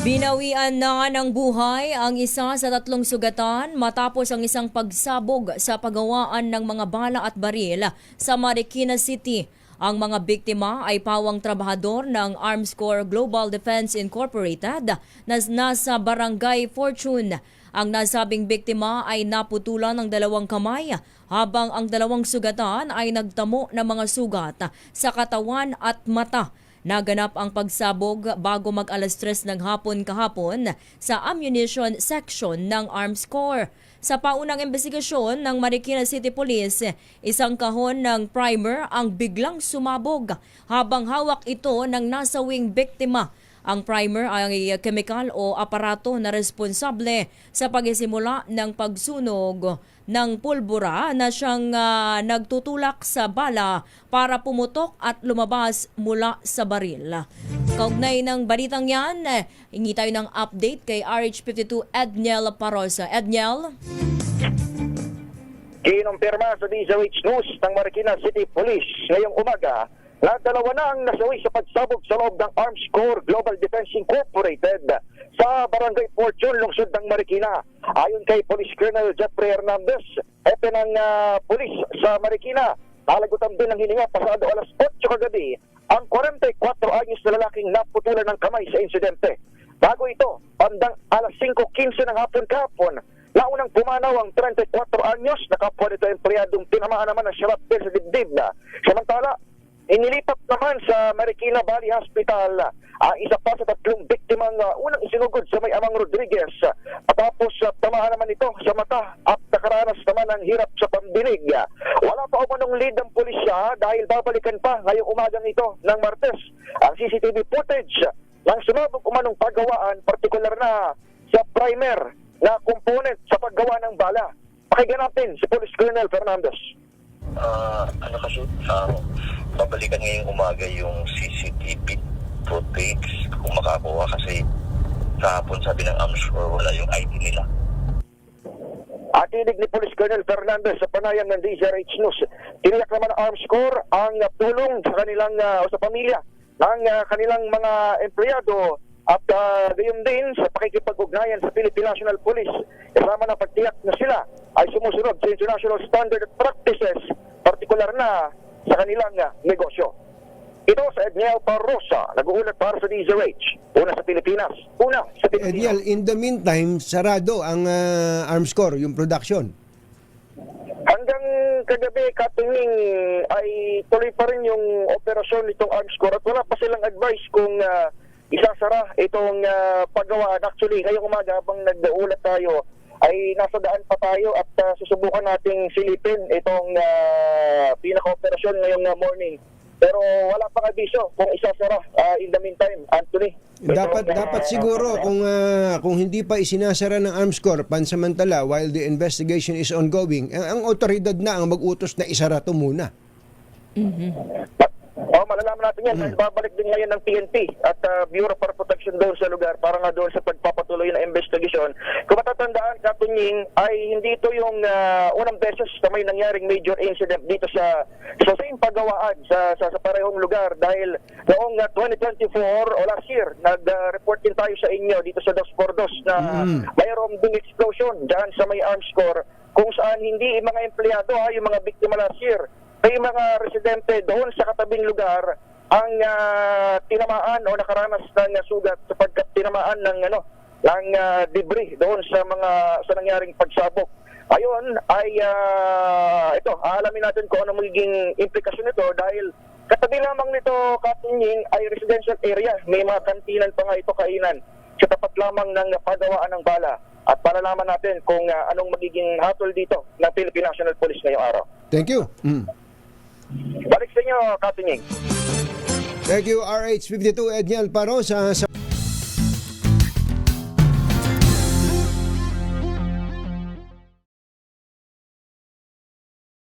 Binawian na ng buhay ang isa sa tatlong sugatan matapos ang isang pagsabog sa paggawaan ng mga bala at baril sa Marikina City. Ang mga biktima ay pawang trabahador ng Arms Corps Global Defense Incorporated na nasa Barangay Fortune. Ang nasabing biktima ay naputulan ng dalawang kamay habang ang dalawang sugatan ay nagtamo ng mga sugat sa katawan at mata. Naganap ang pagsabog bago mag-alas 3 ng hapon kahapon sa ammunition section ng Arms Corps. Sa paunang investigasyon ng Marikina City Police, isang kahon ng primer ang biglang sumabog habang hawak ito ng nasawing biktima. Ang primer ay kemikal o aparato na responsable sa pagsisimula ng pagsunog ng pulbura na siyang nagtutulak sa bala para pumutok at lumabas mula sa baril. Kaugnay ng balitang yan, hingi tayo ng update kay RH52 Edniel Parosa. Edniel? Kinumpirma sa DZRH News ng Marikina City Police ngayong umaga na dalawa na ang nasawi sa pagsabog sa loob ng Arms Corps Global Defense Incorporated sa Barangay Fortune, lungsod ng Marikina. Ayon kay Police Colonel Jeffrey Hernandez, hepe ng Police sa Marikina, nalagutan din ng hininga pasado alas 8 kagabi ang 44 anyos na lalaking naputulan ng kamay sa insidente. Bago ito, bandang alas 5:15 ng hapon kahapon, naunang pumanaw ang 34 anyos na kapwa nito empleyadong tinamaan naman ng shrapnel sa dibdib na. Samantala, inilipat naman sa Marikina Valley Hospital ang isa pa sa tatlong biktimang unang isinugod sa may Amang Rodriguez. Tapos tamaan naman ito sa mata at nakaranas naman ng hirap sa pamdinig. Wala pa umanong lead ng pulisya dahil babalikan pa ngayong umagang ito ng Martes ang CCTV footage ng sumabog umanong paggawaan, partikular na sa primer na component sa paggawa ng bala. Pakinggan natin si Police Colonel Fernandez. Babalikan ngayong umaga yung CCTV footage kung makakuha kasi kahapon sabi ng Arms Corps wala yung ID nila. At inig ni Police Colonel Fernandez sa panayam ng DZRH News, tiniyak naman ng Arms Corps ang tulong sa kanilang o sa pamilya ng kanilang mga empleyado at gayon din sa pakikipag-ugnayan sa Philippine National Police. Kasama na pagtiyak na sila ay sumusunod sa international standard at practices, partikular na sa kanilang negosyo. Ito sa Edniel Parosa, nag-uulat para sa DZRH. Una sa Pilipinas, una sa Pilipinas. Edniel, in the meantime, sarado ang Arms Corps, yung production. Hanggang kagabi, katuwing ay tuloy pa rin yung operasyon nitong Arms Corps at wala pa silang advice kung isasara itong paggawaan. Actually, ngayong umaga habang nag-uulat tayo, ay nasa daan pa tayo at susubukan nating silipin itong pinaka-operasyon ngayong morning. Pero wala pang abiso kung isasara in the meantime, Anthony. Dapat siguro kung hindi pa isinasara ng Arms Corps pansamantala while the investigation is ongoing, ang otoridad na ang mag-utos na isara to muna. Malalaman natin yan dahil babalik din ngayon ng PNP at Bureau for Protection doon sa lugar para nga doon sa pagpapatuloy na investigasyon. Kung matatandaan, Katunying, ay hindi ito yung unang beses na may nangyaring major incident dito sa same paggawaan sa parehong lugar dahil noong 2024 o last year, nag-report din tayo sa inyo dito sa Dos Portos na mayroong ding explosion dyan sa may Arms Corps kung saan hindi mga empleyado yung mga biktima last year. May mga residente doon sa katabing lugar ang tinamaan o nakaranas ng sugat sapagkat tinamaan ng debris doon sa nangyaring pagsabog. Ayon ay ito, aalamin natin kung ano magiging implikasyon nito dahil katabi lamang nito, Katunying, ay residential area. May mga kantinan pa nga ito, kainan sa tapat lamang ng paggawaan ng bala. At palalaman natin kung anong magiging hatol dito ng Philippine National Police ngayong araw. Thank you. Balik sa inyo, Katunying. Thank you, RH52 Edniel Parosa.